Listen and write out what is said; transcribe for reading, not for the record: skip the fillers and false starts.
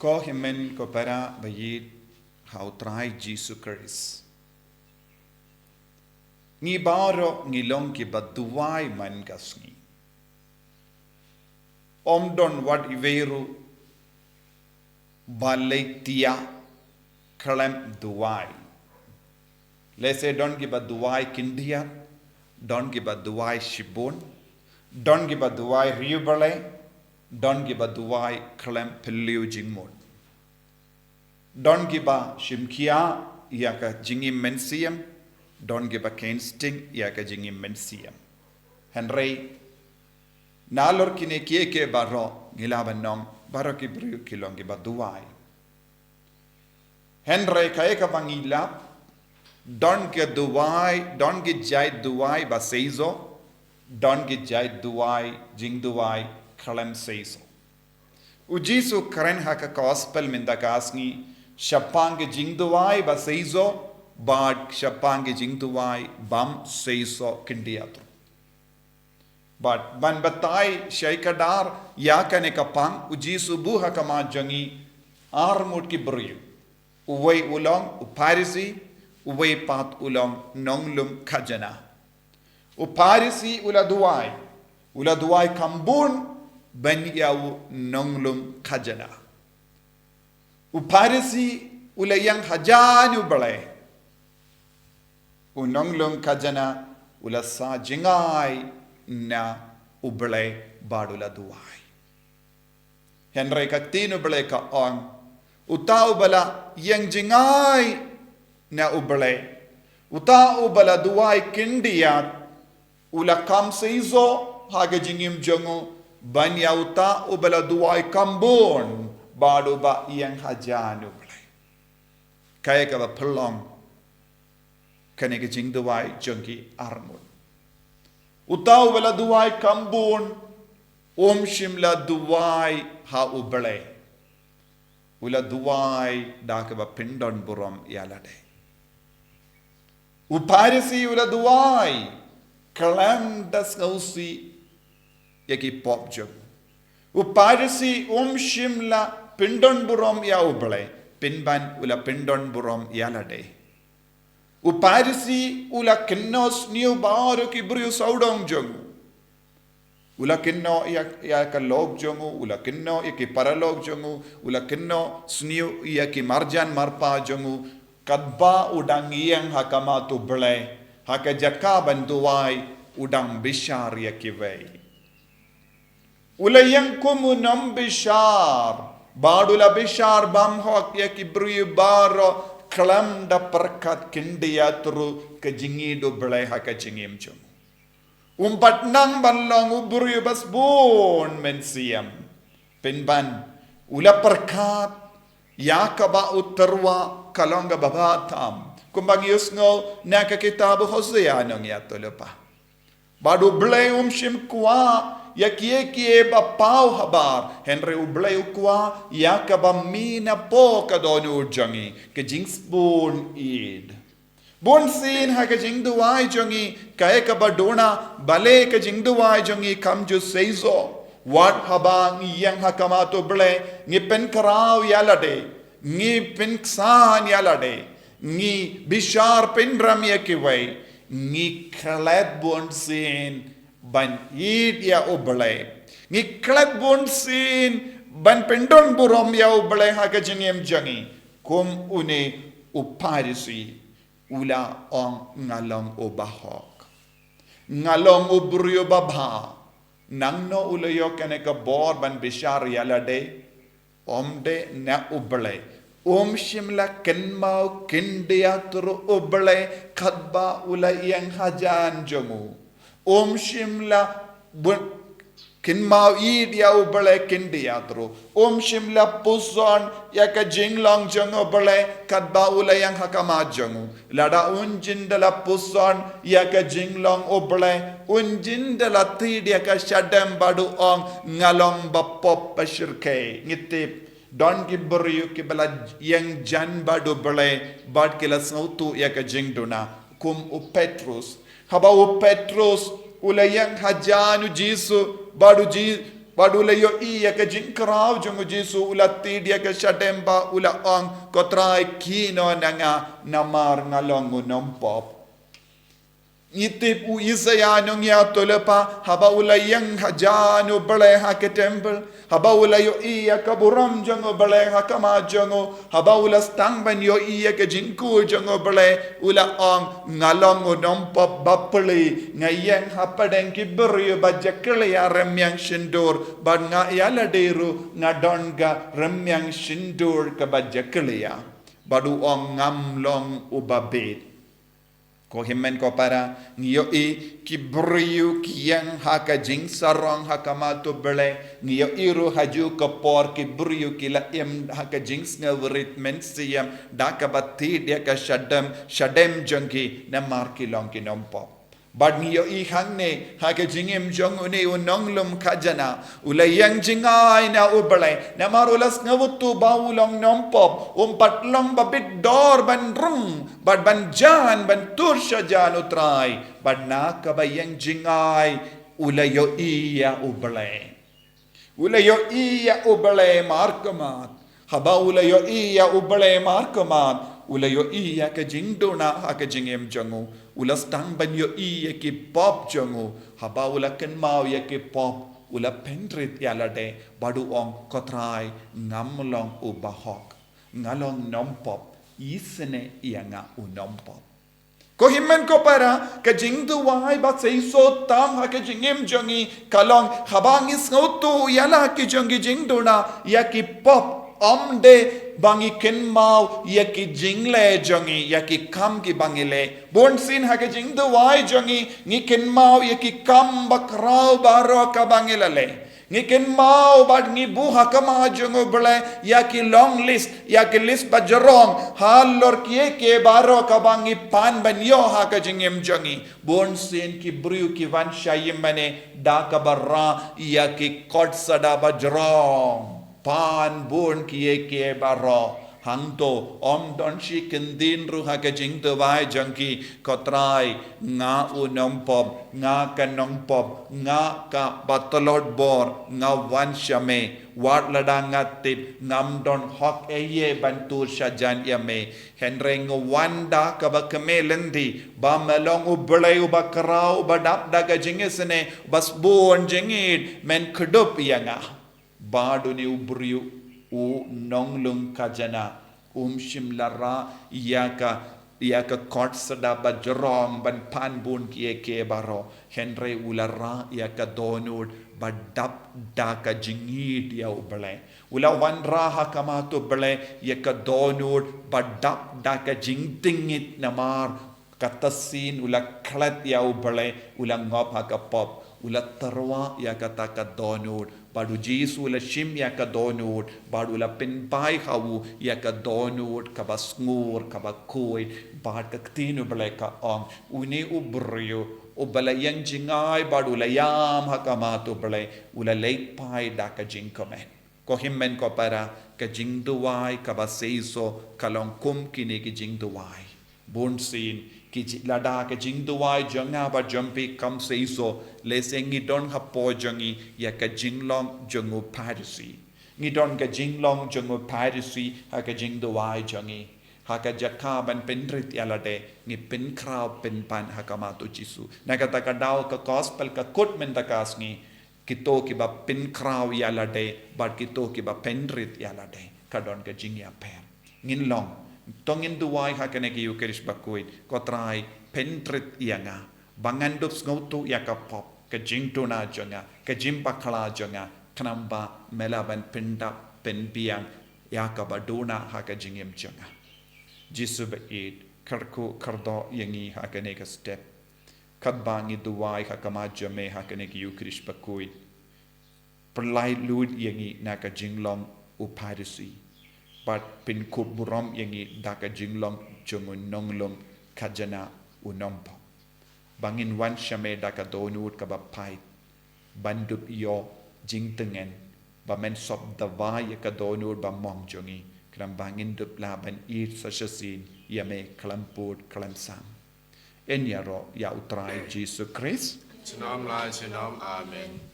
Ko himen ko para bayit how try Jesus Christ. Ngi baro ngi long ki baduwai man kasni. Omdon wat iveru Balei tia Khlem duwai. Let's say don't give a duwai kindia, don't give a duwai shibun, don't give a duwai riubale, don't give a duwai Khlem piliu jingmon. Don't give a shimkia yaka jingim mensium, don't give a kensting yaka jingim mensium. Henry nalor kine kieke baro gilabanong baro kibriu kilong give a duwai. Henry kaeka bangila. Don't get Duwai, don't get Jait Duwai ba Seisoh, don't get Jait Duwai, Jingduwai, Khlem Seisoh. Ujisu karen haka gospel minda kasni, Shapange Jingduwai ba Seisoh, but Shapange Jingduwai bam Seisoh kindiatu. But ban batai shaikadar yakane kapang ujisu buha kama jangi armut ki bruyu. Uway ulong uparisi Uway pat ulong nonglum kajana. Uparisi uladuwai kambun banyaw nonglum kajana. Uparisi ulayang hajan ubale. Unonglum kajana ulasa jingay na ubale badula duwai. Henry kaktin ubale ka on. Utaw bala yang jingay na ubale. Uta ubala duwai kindiyat ula kam Seisoh haga jingim jangu banya uta ubala duwai kambon badu ba yang hajan ubale. Kaya ka ba pelong kane ka Jingduwai jangki armun. Uta ubala duwai kambon shimla duwai ha ubale. Ula duwai daka ba pindon buram yalade. Uparisi ula duwai Khlem das gausi yaki pop jog. Uparisi shimla pindon buram ya ubale pinban ula pindon buram yalade. Uparisi ula kinnos new baru ki bru saudong jog. Ula kinno ya ka log jongu ula kinno ya ki paralog jongu ula kinno sniu ya ki marjan marpa jongu kadba udang iyang hakama tu bele haka jakaban duwai udang bishar ya kiwei ulayang kumunam bishar badula bishar bam hok ya kibru baro Khlem da perkat kindiya turu ke jingi do bele haka jingim jom umpat nang balong ubru bas bon mensiam penban ula perkat ya kaba utarwa kalonga babatam kumbang yusngo naka kitabu Hosea nang yatolopa badu blay shim kwa ya kie ba pau habar henry ublay kwa ya kaba mina po kadonu jangi ke jingsbon id Bunsien ha ke Jingduwai jangi kaya kaba dona Balei ke Jingduwai jangi kamju Seisoh wat habang yang hakamato ble ngi pen karau yalade ngi pen ksan yalade ngi bishar pen ramya kiwai ngi klet Bunsien ban id ya uble ngi klet Bunsien ban pendon burom ya uble ha ke jingem jangi kum une uparisi ula ong ngalong ubahok ngalong ubryo babha nangno ulayo kane ka bor ban bishar yalade omde na ubale shimla kenmau kindia turu ubale kadba ulayang hajan jomu shimla kinmau idia ubale kindia turu shimla puson yaka jinglong jongo ubale kadba ulayang hakama jongu lada unjindala puson yaka jinglong ubale unjindala tid yaka shadam badu ong ngalong bapop pashirke ngitip don gibru kibala yang jan badu bale bad kila sautu yaka jingduna kum Petrus haba Petrus ulayang hajanu jisu badu ji Badula yo iya ke jingkrau jongo Jesu ulati dia ke syademba ula ong kotrai kino nanga namar ngalongu nompop. Itip u Isaya nung ya tolepa haba ula yang hajanu bale ha ke temple haba ula yo iya ke buram jongo bale ha kama jongo haba ula stang ban yo iya ke jingku jongo bale ula ong ngalongu nompop bapeli ngayang hapadeng kibri bajakle ya remyang shindur ban nga yala deru ngadonga remyang shindur ke bajakle ya badu ong ngamlong ubabed ko himmen ko para ngiyo kibriyu kiyang haka jing sarong haka mato bele ngiyo iru haju kapor kibriyu kila haka jing snawrit mensiyam daka batti dia ka shadem jangki na marki long kinompo bad ngiyo hangne haka jingim jong une unonglum kajana ulayang jingai na ubale na marulas ngawutu baulong nompop patlong babit dor ban rung bad ban jan ban tursha jan utrai bad na kabayang jingai ulayo iya ubale markamat haba ulayo iya ubale markamat ulayo iya ka jingdona haka jingim jangu ula stang ban yo iya ki pop jangu haba ula ken mau ya ki pop ula pendrit yalade badu ong kotrai ngamlong ubahok ngalong nompop isene ianga unompop ko himmen ko para ka Jingduwai ba Seisoh tam ha ka jingim jangi kalong habangis ngautu yala ki jangi jingdona ya ki pop omde bangi ken mau yaki jingle jongi yaki kam ki bangile Bunsien hake Jingduwai jongi ngi ken mau yaki kam bakrau baro ka bangilale ngi ken mau bad ngi bu hakama jongo bele yaki long list bajarong halor kie ke baro ka bangi pan banyo hake jingem jongi Bunsien ki briu ki van shayim mane da ka barra yaki kod sada bajarong pan bun kie baro hangto om don shi kendin ru ha ke Jingduwai jangki kotrai nga unompop nga kanompop nga ka batolod bor nga wan shame wat ladanga tip ngam don hok eye bantur shajan yame henreng wanda ka ba kemelendi ba melong ubelai ubakrau badap daga jingesene bas bon jingid men kedup yanga baduni ubriu u nonglung kajana shimlara yaka kot sada bajrong ban pan bun ke baro henry ulara yaka donud badap daka jingid ya ubale ula wanra hakamato bale yaka donud badap daka jingtingit namar katasin ula klat ya ubale ula ngop hakapop ula tarwa yaka taka donud badu Jesu la shim ya ka donut badu la pinpai hawu ya ka donut ka basngur ka bakoi bad ka tinu bleka ong uni ubrio ubala yang jingai badu la yam hakamato ble ula late pai da ka jinkomen ko himmen ko para ka Jingduwai ka ba Seisoh kalong kum kini ki Jingduwai Bunsien ki lada ke Jingduwai janga ba jampi kam Seisoh lesengi don hapo jangi ya ka jinglong jangu parisi ngi don ka jinglong jangu parisi ha ka Jingduwai jangi ha ka jakka ban penrit yalade ngi pen kraw pen pan ha ka matu Jesu nakata ka daw ka gospel ka kut men takas ngi kito ki ba pen kraw yalade bar kito ki ba penrit yalade ka don ka jingya per ngin long tongin duwai ha ka ne ki ukerish bakuit ko trai pentrit yanga bangandup ngautu ya ka pop ka jingtuna jonga ka jimpa khala jonga kanamba melaban pinda penbiang ya ka baduna ha ka jingem jonga Jesu ba it karku kardo yangi ha ka ne ka step kadbangi duwai ha ka ma jame ha ka ne ki ukrish bakui perlai lud yangi na ka jinglong uparisi but pin kuburam yangi da ka jinglong jongun nonglom kajana unompo bangin wan shame da ka donut ka ba pai bandup yo jingtengen ba men sop da va ya ka donut ba mong jongi kram bangin dup la ban ir sasasin yame klamput klamsam en yaro ya utrai Jesus Christ Amen.